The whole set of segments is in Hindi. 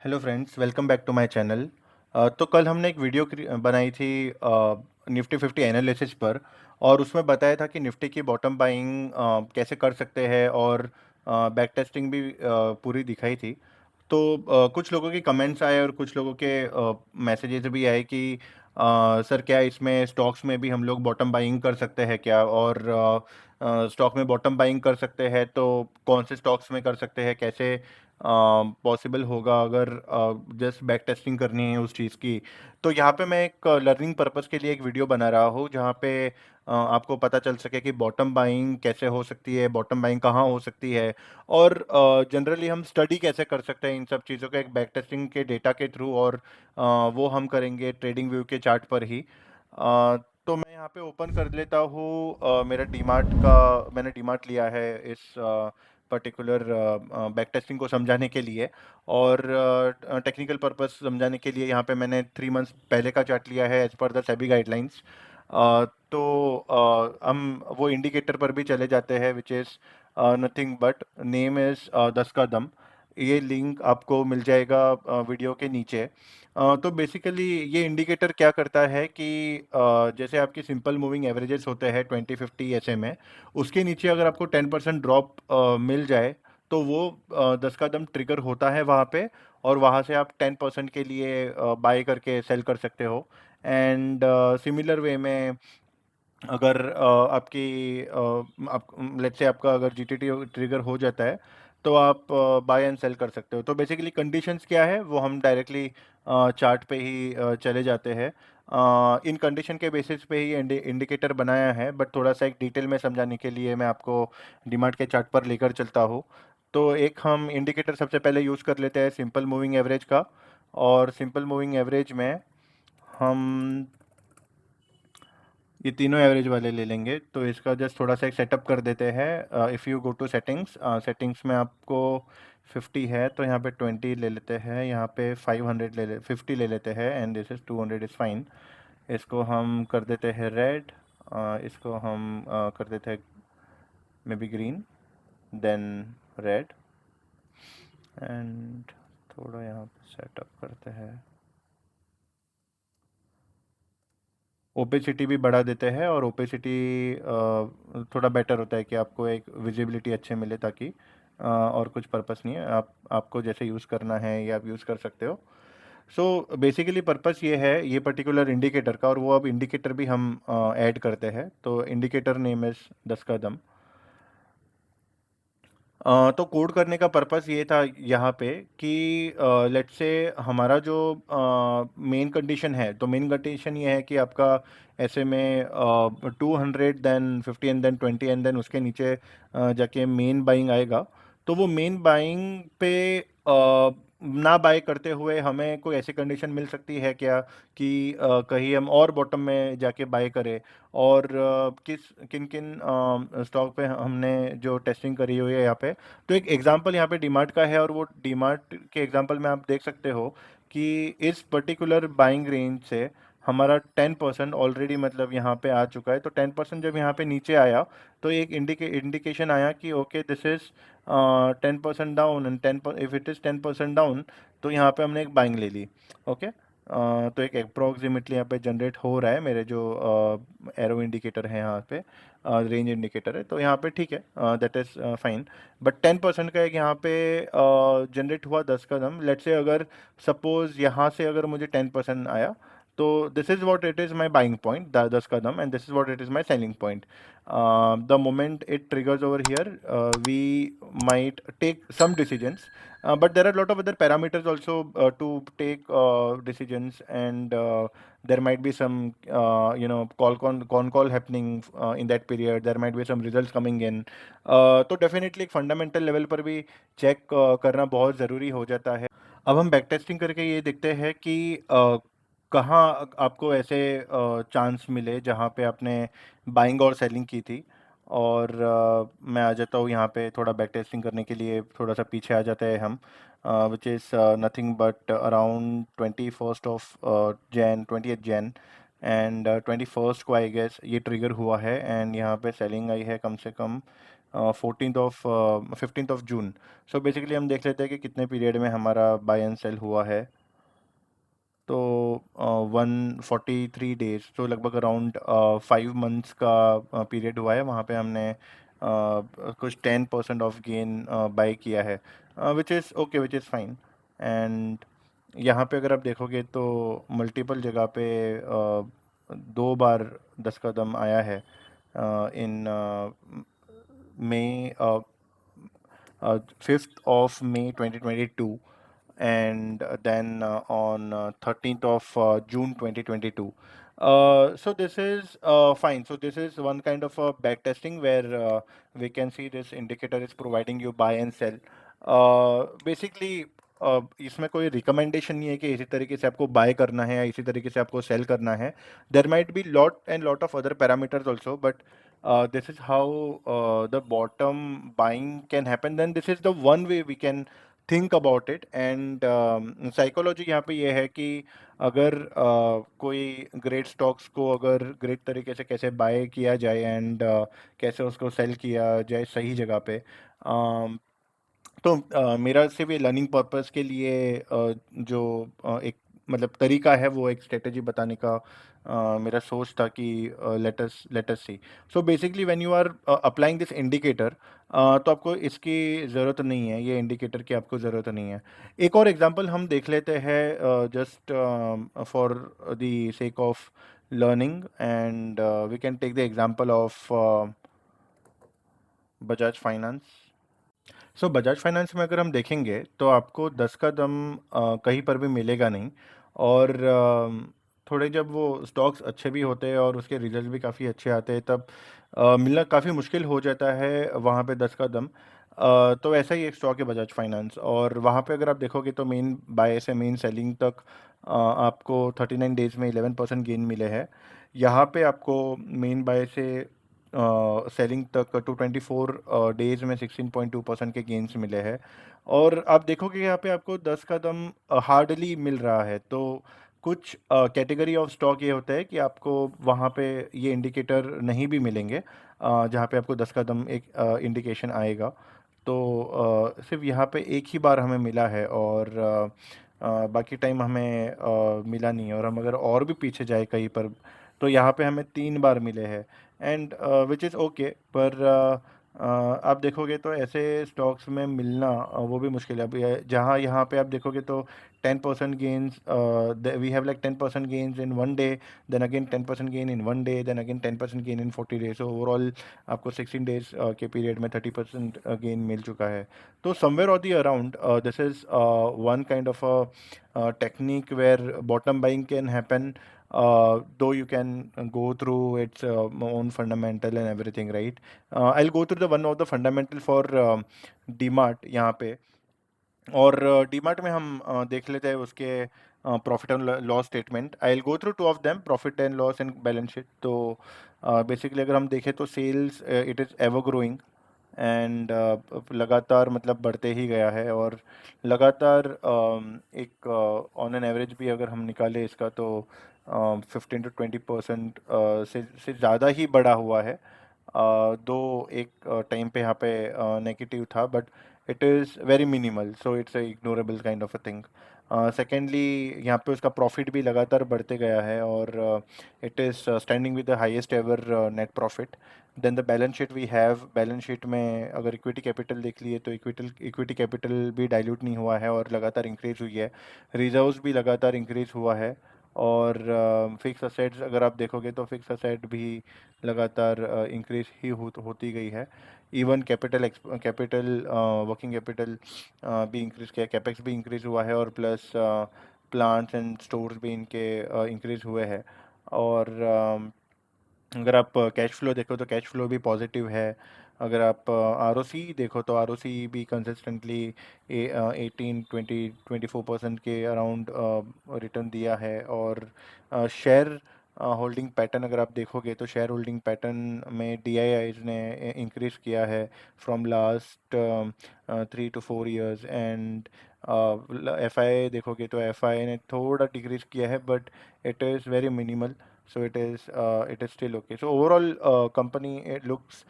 Hello friends, welcome back to my channel. तो कल हमने एक वीडियो बनाई थी निफ्टी 50 एनालिसिस पर। और उसमें बताया था कि निफ्टी की बॉटम बाइंग कैसे कर सकते हैं और बैक टेस्टिंग भी पूरी दिखाई थी। तो कुछ लोगों के कमेंट्स आए और कुछ लोगों के मैसेजेस भी आए कि सर क्या इसमें स्टॉक्स में भी हम लोग बॉटम बाइंग कर सकते हैं क्या, और स्टॉक में बॉटम बाइंग कर सकते हैं तो कौन से स्टॉक्स में कर सकते हैं, कैसे पॉसिबल होगा अगर जस्ट बैक टेस्टिंग करनी है उस चीज़ की। तो यहाँ पे मैं एक लर्निंग पर्पस के लिए एक वीडियो बना रहा हूँ जहाँ पे आपको पता चल सके कि बॉटम बाइंग कैसे हो सकती है, बॉटम बाइंग कहाँ हो सकती है, और जनरली हम स्टडी कैसे कर सकते हैं इन सब चीज़ों का एक बैक टेस्टिंग के डेटा के थ्रू। और वो हम करेंगे ट्रेडिंग व्यू के चार्ट पर ही। तो मैं यहाँ पे ओपन कर लेता हूँ मेरा डीमार्ट का। मैंने डीमार्ट लिया है इस पर्टिकुलर बैक टेस्टिंग को समझाने के लिए और टेक्निकल पर्पस समझाने के लिए। यहाँ पे मैंने 3 मंथ्स पहले का चार्ट लिया है as per the SEBI guidelines. तो हम वो इंडिकेटर पर भी चले जाते हैं which is nothing but name is 10 का दम। ये लिंक आपको मिल जाएगा वीडियो के नीचे। तो बेसिकली ये इंडिकेटर क्या करता है कि जैसे आपकी सिंपल मूविंग एवरेजेस होते हैं 20-50 ऐसे में, उसके नीचे अगर आपको 10% ड्रॉप मिल जाए तो वो 10 का दम ट्रिगर होता है वहाँ पे। और वहाँ से आप 10% के लिए बाय करके सेल कर सकते हो। एंड सिमिलर वे में अगर आपकी आप लेट्स से आपका अगर जीटीटी ट्रिगर हो जाता है तो आप बाय एंड सेल कर सकते हो। तो बेसिकली कंडीशंस क्या है वो हम डायरेक्टली चार्ट पे ही चले जाते हैं। इन कंडीशन के बेसिस पे ही इंडिकेटर बनाया है, बट थोड़ा सा एक डिटेल में समझाने के लिए मैं आपको डिमार्ट के चार्ट पर लेकर चलता हूँ। तो एक हम इंडिकेटर सबसे पहले यूज़ कर लेते हैं सिंपल मूविंग एवरेज का। और सिंपल मूविंग एवरेज में हम ये तीनों एवरेज वाले ले लेंगे। तो इसका जस्ट थोड़ा सा एक सेटअप कर देते हैं। If you go to settings, settings में आपको 50 है तो यहाँ पे 20 ले लेते हैं, यहाँ पे 50 ले लेते हैं, and this is 200 is fine. इसको हम कर देते हैं रेड, इसको हम कर देते हैं maybe green, then red, and थोड़ा यहाँ पे सेटअप करते हैं। ओपेसिटी भी बढ़ा देते हैं, और ओपेसिटी थोड़ा बेटर होता है कि आपको एक विजिबिलिटी अच्छे मिले, ताकि और कुछ पर्पस नहीं है, आपको जैसे यूज़ करना है ये आप यूज़ कर सकते हो। सो बेसिकली पर्पस ये है ये पर्टिकुलर इंडिकेटर का, और वो अब इंडिकेटर भी हम ऐड करते हैं। तो इंडिकेटर नेम इज़ 10 का दम। तो कोड करने का पर्पस ये था यहाँ पे कि लेट्स से हमारा जो मेन कंडीशन है, तो मेन कंडीशन ये है कि आपका ऐसे में 200 then 50 and then 20 and then उसके नीचे जाके मेन बाइंग आएगा। तो वो मेन बाइंग पे ना बाय करते हुए हमें कोई ऐसी कंडीशन मिल सकती है क्या कि कहीं हम और बॉटम में जाके बाय करें। और किस किन किन स्टॉक पे हमने जो टेस्टिंग करी हुई है यहाँ पे। तो एक एग्जांपल यहाँ पे डीमार्ट का है, और वो डीमार्ट के एग्जांपल में आप देख सकते हो कि इस पर्टिकुलर बाइंग रेंज से हमारा 10% ऑलरेडी मतलब यहाँ पे आ चुका है। तो 10% जब यहाँ पे नीचे आया तो एक इंडिकेशन आया कि okay this is 10% down, and 10% down, तो यहाँ पे हमने एक बाइंग ले ली। ओके। तो एक अप्रोक्सीमेटली यहाँ पे जनरेट हो रहा है मेरे जो एरो इंडिकेटर है यहाँ पे, रेंज इंडिकेटर है, तो यहाँ पे ठीक है, दैट इज़ फाइन। बट 10% का एक यहाँ पे जनरेट हुआ 10 कदम। लेट्स से अगर सपोज यहाँ से अगर मुझे 10% आया तो this is what it is my buying point 10 Kadam, and this is what it is my selling point. The moment it triggers over here, we might take some decisions, but there are a lot of other parameters also to take decisions, and there might be some call happening in that period. There might be some results coming in. तो डेफिनेटली एक फंडामेंटल लेवल पर भी चेक करना बहुत ज़रूरी हो जाता है। अब हम बैक टेस्टिंग करके ये देखते हैं कि कहाँ आपको ऐसे चांस मिले जहाँ पे आपने बाइंग और सेलिंग की थी। और मैं आ जाता हूँ यहाँ पे थोड़ा बैक टेस्टिंग करने के लिए, थोड़ा सा पीछे आ जाते हैं हम, which is nothing but around 20th Jan, and 21st को आई गेस ये ट्रिगर हुआ है, एंड यहाँ पे सेलिंग आई है कम से कम 15th of June. So basically हम देख लेते हैं कि कितने पीरियड में हमारा बाय एंड सेल हुआ है। तो 143 डेज, तो लगभग अराउंड 5 मंथ्स का पीरियड हुआ है। वहाँ पे हमने कुछ 10% ऑफ गेन बाय किया है, which is okay, which is fine. And यहाँ पे अगर आप देखोगे तो मल्टीपल जगह पे 2 बार 10 कदम आया है इन मई, 5th of May 2022, and then on 13th of June 2022. So this is fine. So this is one kind of a back testing where we can see this indicator is providing you buy and sell. Basically इसमें कोई रिकमेंडेशन नहीं है कि इसी तरीके से आपको बाय करना है या इसी तरीके से आपको सेल करना है। There might be lot and lot of other parameters also, but this is how the bottom buying can happen. Then this is the one way we can think about it. And psychology यहाँ पे ये है कि अगर कोई ग्रेट स्टॉक्स को अगर ग्रेट तरीके से कैसे बाय किया जाए एंड कैसे उसको सेल किया जाए सही जगह पे, तो मेरा सिर्फ ये लर्निंग पर्पस के लिए जो एक मतलब तरीका है वो एक स्ट्रेटेजी बताने का मेरा सोच था कि let's see. So basically when you are applying this indicator, तो आपको इसकी ज़रूरत नहीं है, ये इंडिकेटर की आपको ज़रूरत नहीं है। एक और एग्जांपल हम देख लेते हैं just for the sake of learning, and we can take the example of Bajaj Finance. So Bajaj Finance में अगर हम देखेंगे तो आपको 10 कदम कहीं पर भी मिलेगा नहीं। और थोड़े जब वो स्टॉक्स अच्छे भी होते हैं और उसके रिजल्ट भी काफ़ी अच्छे आते हैं, तब मिलना काफ़ी मुश्किल हो जाता है वहाँ पे 10 कदम। तो ऐसा ही एक स्टॉक है बजाज फाइनेंस, और वहाँ पे अगर आप देखोगे तो मेन बाय से मेन सेलिंग तक आपको 39 डेज में 11% गेन मिले हैं। यहाँ पे आपको मेन बाय से सेलिंग तक 224 डेज में 16.2% के गेन्स मिले हैं। और आप देखोगे यहाँ पे आपको 10 कदम हार्डली मिल रहा है। तो कुछ कैटेगरी ऑफ स्टॉक ये होता है कि आपको वहाँ पे ये इंडिकेटर नहीं भी मिलेंगे, जहाँ पे आपको 10 कदम एक इंडिकेशन आएगा। तो सिर्फ यहाँ पे एक ही बार हमें मिला है, और बाकी टाइम हमें मिला नहीं है। और हम अगर और भी पीछे जाए कहीं पर, तो यहाँ पे हमें 3 बार मिले हैं, एंड विच इज़ ओके। पर आप देखोगे तो ऐसे स्टॉक्स में मिलना वो भी मुश्किल है। अब जहाँ यहाँ पे आप देखोगे तो 10% gains, we have like 10% gains in 1 day, then again 10% gain in 1 day, then again 10% gain in 40 days. So overall आपको 16 डेज के पीरियड में 30% गेन मिल चुका है। तो समवेयर और the around this is one kind of a technique where bottom buying can happen, though you can go through its own fundamental and everything, right? I'll go through the one of the fundamental for DMart यहाँ पे। और डीमार्ट में हम देख लेते हैं उसके profit and loss statement. I will go through two of them, profit and loss and balance sheet. तो बेसिकली अगर हम देखें तो sales it is ever growing, and लगातार मतलब बढ़ते ही गया है। और लगातार एक ऑन एन एवरेज भी अगर हम निकालें इसका, तो 15 to 20% से ज़्यादा ही बढ़ा हुआ है। दो एक टाइम पे यहाँ पे नेगेटिव था, but it is very minimal, so it's a ignorable kind of a thing. Secondly यहाँ पे उसका प्रॉफिट भी लगातार बढ़ते गया है, और it is standing with the highest ever net profit. Then the balance sheet we have, balance sheet में अगर इक्विटी कैपिटल देख लिए तो इक्विटी कैपिटल भी डाइल्यूट नहीं हुआ है और लगातार इंक्रीज हुई है। रिजर्व्स भी लगातार इंक्रीज हुआ है। और फिक्स असेट्स अगर आप देखोगे तो फिक्स असेट भी लगातार इंक्रीज ही होती गई है। इवन कैपिटल वर्किंग कैपिटल भी इंक्रीज किया, कैपेक्स भी इंक्रीज हुआ है, और प्लस प्लांट्स एंड स्टोर्स भी इनके इंक्रीज हुए हैं। और अगर आप कैश फ्लो देखो तो कैश फ्लो भी पॉजिटिव है। अगर आप आर ओ सी देखो तो आर ओ सी भी कंसिस्टेंटली 18-20-24% के अराउंड रिटर्न दिया है। और शेयर होल्डिंग पैटर्न अगर आप देखोगे तो शेयर होल्डिंग पैटर्न में डी आई आईज ने इंक्रीज किया है from last 3 to 4 years। And F I देखोगे तो एफ आई ने थोड़ा डिक्रीज किया है, but it is very minimal, so it is still okay. So overall company it looks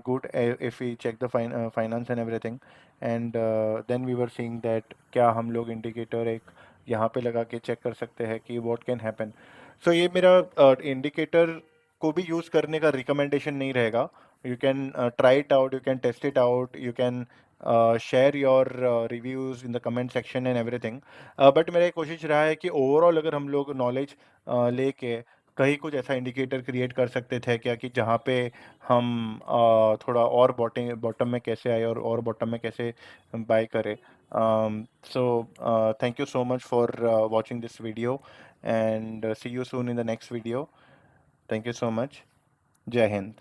good if we check the finance and everything. And then we were seeing that क्या हम लोग इंडिकेटर एक यहाँ पे लगा के चेक कर सकते हैं कि what can happen. So ये मेरा इंडिकेटर को भी यूज़ करने का रिकमेंडेशन नहीं रहेगा. You can try it out, you can test it out, you can share your reviews in the comment section and everything. But मेरा ये कोशिश रहा है कि ओवरऑल अगर हम लोग नॉलेज लेके कहीं कुछ ऐसा इंडिकेटर क्रिएट कर सकते थे क्या कि जहाँ पे हम थोड़ा और बॉटम में कैसे आए और बॉटम में कैसे बाय करें. So thank you so much for watching this video and see you soon in the next video. Thank you so much. जय हिंद.